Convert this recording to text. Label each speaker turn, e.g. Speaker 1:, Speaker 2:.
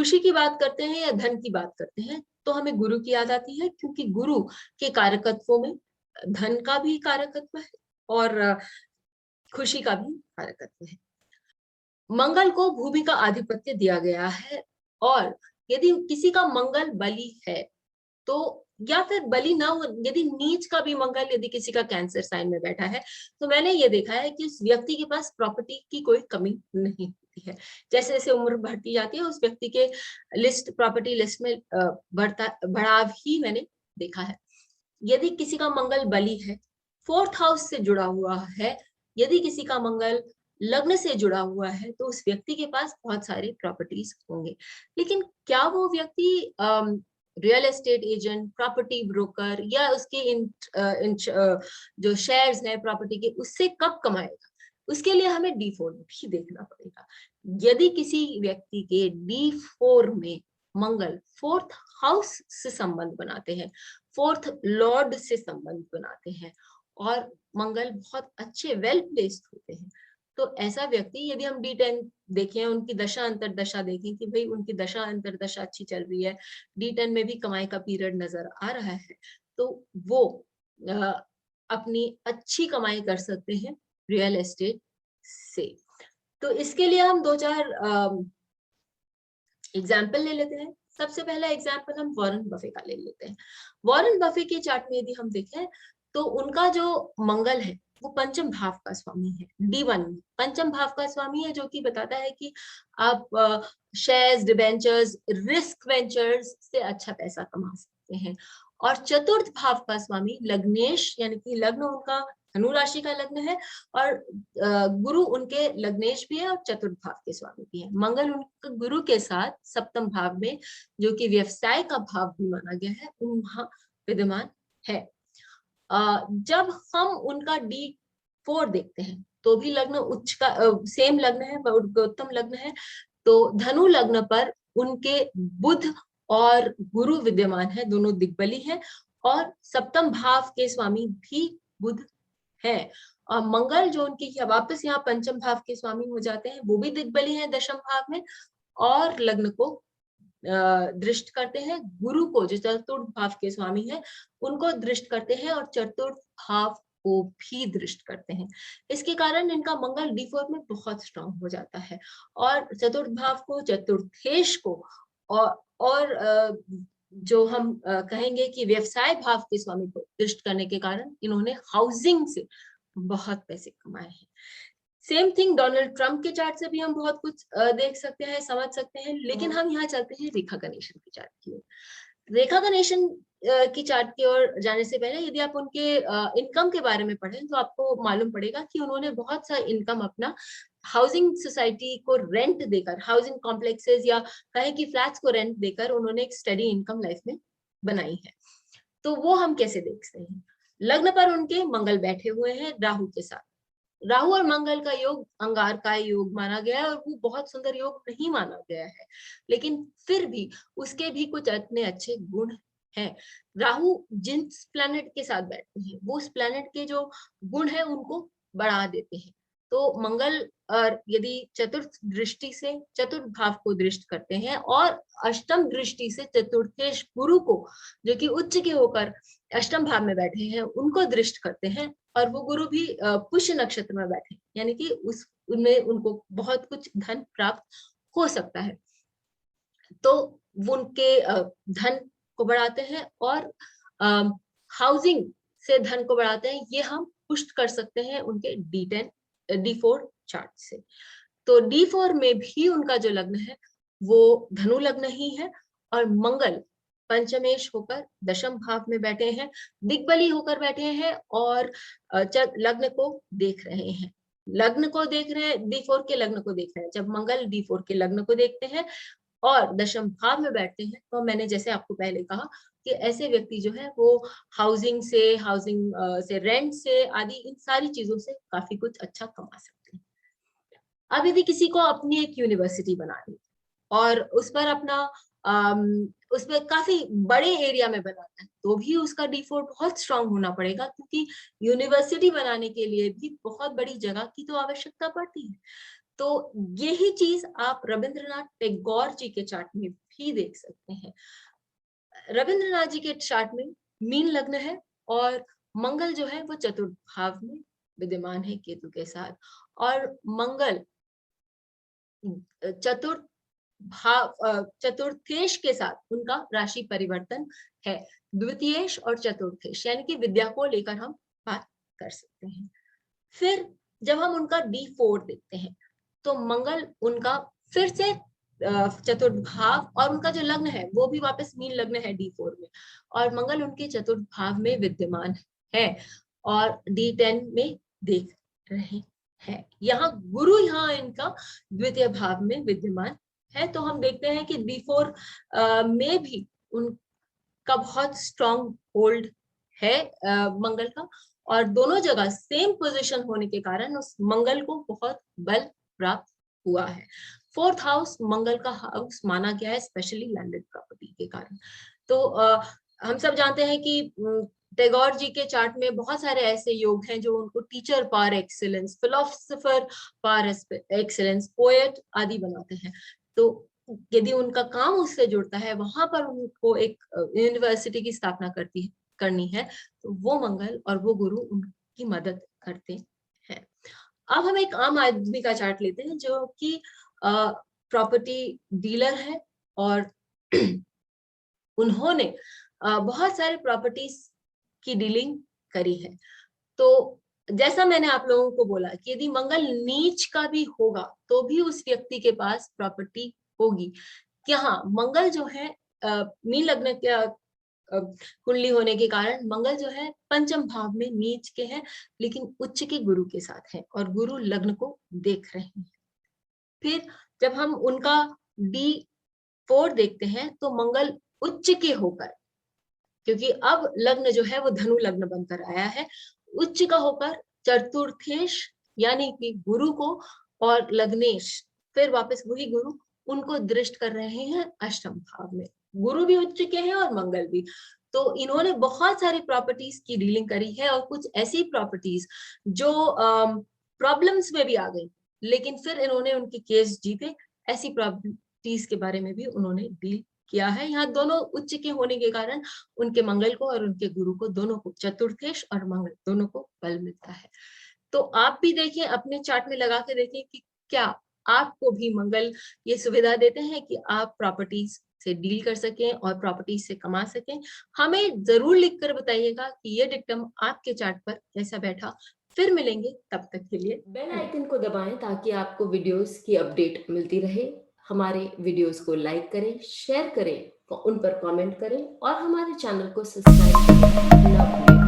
Speaker 1: खुशी की बात करते हैं या धन की बात करते हैं तो हमें गुरु की याद आती है, क्योंकि गुरु के कारकत्वों में धन का भी कारकत्व है और खुशी का भी कारकत्व है। मंगल को भूमि का आधिपत्य दिया गया है, और यदि किसी का मंगल बली है तो, या फिर बली ना हो, यदि नीच का भी मंगल यदि किसी का कैंसर साइन में बैठा है तो मैंने ये देखा है कि उस व्यक्ति के पास प्रॉपर्टी की कोई कमी नहीं होती है। जैसे जैसे उम्र बढ़ती जाती है उस व्यक्ति के प्रॉपर्टी लिस्ट में बढ़ाव ही मैंने देखा है। यदि किसी का मंगल बली है, फोर्थ हाउस से जुड़ा हुआ है, यदि किसी का मंगल लग्न से जुड़ा हुआ है तो उस व्यक्ति के पास बहुत सारे प्रॉपर्टीज होंगे। लेकिन क्या वो व्यक्ति real estate agent, property broker या उसके जो शेयर्स है प्रॉपर्टी के, उससे कब कमाएगा? उसके लिए हमें D4 भी देखना पड़ेगा। यदि किसी व्यक्ति के D4 में मंगल फोर्थ हाउस से संबंध बनाते हैं, फोर्थ लॉर्ड से संबंध बनाते हैं और मंगल बहुत अच्छे वेल प्लेस्ड होते हैं, तो ऐसा व्यक्ति, यदि हम D10 देखें, उनकी दशा अंतरदशा देखें कि भाई उनकी दशा अंतरदशा अच्छी चल रही है, D10 में भी कमाई का पीरियड नजर आ रहा है, तो वो अपनी अच्छी कमाई कर सकते हैं रियल एस्टेट से। तो इसके लिए हम दो चार एग्जाम्पल ले लेते हैं। सबसे पहला एग्जाम्पल हम वॉरेन बफे का ले लेते हैं। वॉरेन बफे के चार्ट में यदि हम देखें तो उनका जो मंगल है वो पंचम भाव का स्वामी है। D1 पंचम भाव का स्वामी है, जो कि बताता है कि आप शेयर्स, डिबेंचर्स, रिस्क वेंचर्स से अच्छा पैसा कमा सकते हैं। और चतुर्थ भाव का स्वामी लग्नेश, यानी कि लग्न उनका धनु राशि का लग्न है और गुरु उनके लग्नेश भी है और चतुर्थ भाव के स्वामी भी है। मंगल उनके गुरु के साथ सप्तम भाव में, जो कि व्यवसाय का भाव भी माना गया है, वहां विद्यमान है। जब हम उनका D4 देखते हैं तो भी लग्न उच्च का सेम लग्न है, उत्तम लग्न है, तो धनु लग्न पर उनके बुध और गुरु विद्यमान है, दोनों दिग्बली हैं और सप्तम भाव के स्वामी भी बुध है। और मंगल जो उनके वापस यहाँ पंचम भाव के स्वामी हो जाते हैं, वो भी दिग्बली है दशम भाव में और लग्न को दृष्ट करते हैं। गुरु को जो चतुर्थ भाव के स्वामी है उनको दृष्ट करते हैं और चतुर्थ भाव को भी दृष्ट करते हैं। इसके कारण इनका मंगल D4 में बहुत स्ट्रांग हो जाता है और चतुर्थ भाव को, चतुर्थेश को और जो हम कहेंगे कि व्यवसाय भाव के स्वामी को दृष्ट करने के कारण इन्होंने हाउसिंग से बहुत पैसे कमाए हैं। सेम थिंग डोनाल्ड ट्रंप के चार्ट से भी हम बहुत कुछ देख सकते हैं, समझ सकते हैं। लेकिन हम यहाँ चलते हैं रेखा गणेशन की चार्ट की ओर। रेखा गणेशन की चार्ट की ओर जाने से पहले यदि आप उनके इनकम के बारे में पढ़ें तो आपको मालूम पड़ेगा कि उन्होंने बहुत सा इनकम अपना हाउसिंग सोसाइटी को रेंट देकर, हाउसिंग कॉम्प्लेक्सेस या कहें कि फ्लैट्स को रेंट देकर उन्होंने एक स्टडी इनकम लाइफ में बनाई है। तो वो हम कैसे देखते हैं? लग्न पर उनके मंगल बैठे हुए हैं राहु के साथ। राहु और मंगल का योग अंगार का योग माना गया है और वो बहुत सुंदर योग नहीं माना गया है, लेकिन फिर भी उसके भी कुछ इतने अच्छे गुण हैं। राहु जिस प्लैनेट के साथ बैठते हैं वो उस प्लैनेट के जो गुण है उनको बढ़ा देते हैं। तो मंगल और यदि चतुर्थ दृष्टि से चतुर्थ भाव को दृष्ट करते हैं और अष्टम दृष्टि से चतुर्थेश गुरु को, जो कि उच्च के होकर अष्टम भाव में बैठे हैं, उनको दृष्ट करते हैं और वो गुरु भी पुष्य नक्षत्र में बैठे, यानी कि उनमें उनको बहुत कुछ धन प्राप्त हो सकता है। तो वो उनके धन को बढ़ाते हैं और हाउसिंग से धन को बढ़ाते हैं। ये हम पुष्ट कर सकते हैं उनके D4 चार्ट से। तो D4 में भी उनका जो लग्न है वो धनु लग्न ही है और मंगल पंचमेश होकर दशम भाव में बैठे हैं, दिग्बली होकर बैठे हैं और लग्न को देख रहे हैं। लग्न को देख रहे हैं, D4 के लग्न को देख रहे हैं। जब मंगल D4 के लग्न को देखते हैं और दशम भाव में बैठते हैं तो मैंने जैसे आपको पहले कहा कि ऐसे व्यक्ति जो है वो हाउसिंग से रेंट से आदि इन सारी चीजों से काफी कुछ अच्छा कमा सकते हैं। अब यदि किसी को अपनी एक यूनिवर्सिटी बनानी और उस पर अपना उसमें काफी बड़े एरिया में बनाना है तो भी उसका D4 बहुत स्ट्रांग होना पड़ेगा, क्योंकि यूनिवर्सिटी बनाने के लिए भी बहुत बड़ी जगह की तो आवश्यकता पड़ती है। तो यही चीज आप रविंद्रनाथ टैगोर जी के चार्ट में भी देख सकते हैं। रविंद्रनाथ जी के चार्ट में मीन लग्न है और मंगल जो है वो चतुर्थ भाव में विद्यमान है केतु के साथ, और मंगल चतुर्थ चतुर्थेश के साथ उनका राशि परिवर्तन है। द्वितीयेश और चतुर्थेश यानी कि विद्या को लेकर हम बात कर सकते हैं। फिर जब हम उनका D4 देखते हैं तो मंगल उनका फिर से चतुर्थ भाव, और उनका जो लग्न है वो भी वापस मीन लग्न है D4 में, और मंगल उनके चतुर्थ भाव में विद्यमान है और D10 में देख रहे हैं। यहाँ गुरु यहाँ इनका द्वितीय भाव में विद्यमान है। तो हम देखते हैं कि D4 में भी उनका बहुत स्ट्रॉन्ग होल्ड है मंगल का, और दोनों जगह सेम पोजीशन होने के कारण उस मंगल को बहुत बल प्राप्त हुआ है। फोर्थ हाउस मंगल का हाउस माना गया है स्पेशली लैंडेड प्रॉपर्टी के कारण। तो हम सब जानते हैं कि टैगोर जी के चार्ट में बहुत सारे ऐसे योग हैं जो उनको teacher par excellence, philosopher par excellence, poet आदि बनाते हैं। तो यदि उनका काम उससे जुड़ता है, वहां पर उनको एक यूनिवर्सिटी की स्थापना करनी है, तो वो मंगल और वो गुरु उनकी मदद करते हैं। अब हम एक आम आदमी का चार्ट लेते हैं जो कि प्रॉपर्टी डीलर है, और उन्होंने बहुत सारे प्रॉपर्टीज की डीलिंग करी है। तो जैसा मैंने आप लोगों को बोला कि यदि मंगल नीच का भी होगा तो भी उस व्यक्ति के पास प्रॉपर्टी होगी। कि हाँ, मंगल जो है मीन लग्न के कुंडली होने के कारण मंगल जो है पंचम भाव में नीच के हैं, लेकिन उच्च के गुरु के साथ है और गुरु लग्न को देख रहे हैं। फिर जब हम उनका D4 देखते हैं तो मंगल उच्च के होकर, क्योंकि अब लग्न जो है वो धनु लग्न बनकर आया है, उच्च का होकर चतुर्थेश यानी कि गुरु को और लग्नेश, फिर वापस वही गुरु, उनको दृष्ट कर रहे हैं अष्टम भाव में। गुरु भी उच्च के हैं और मंगल भी। तो इन्होंने बहुत सारी प्रॉपर्टीज की डीलिंग करी है, और कुछ ऐसी प्रॉपर्टीज जो प्रॉब्लम्स में भी आ गई, लेकिन फिर इन्होंने उनके केस जीते। ऐसी प्रॉपर्टीज के बारे में भी उन्होंने डील किया है। यहाँ दोनों उच्च के होने के कारण उनके मंगल को और उनके गुरु को, दोनों को, चतुर्थेश और मंगल दोनों को बल मिलता है। तो आप भी देखिए, अपने चार्ट में लगा के देखिए कि क्या आपको भी मंगल ये सुविधा देते हैं कि आप प्रॉपर्टीज से डील कर सकें और प्रॉपर्टीज से कमा सकें। हमें जरूर लिखकर बताइएगा कि ये डिक्टम आपके चार्ट पर कैसा बैठा। फिर मिलेंगे, तब तक के लिए बेल आइकन को दबाएं ताकि आपको वीडियोस की अपडेट मिलती रहे। हमारे वीडियोस को लाइक करें, शेयर करें, उन पर कमेंट करें और हमारे चैनल को सब्सक्राइब करना ना भूलें।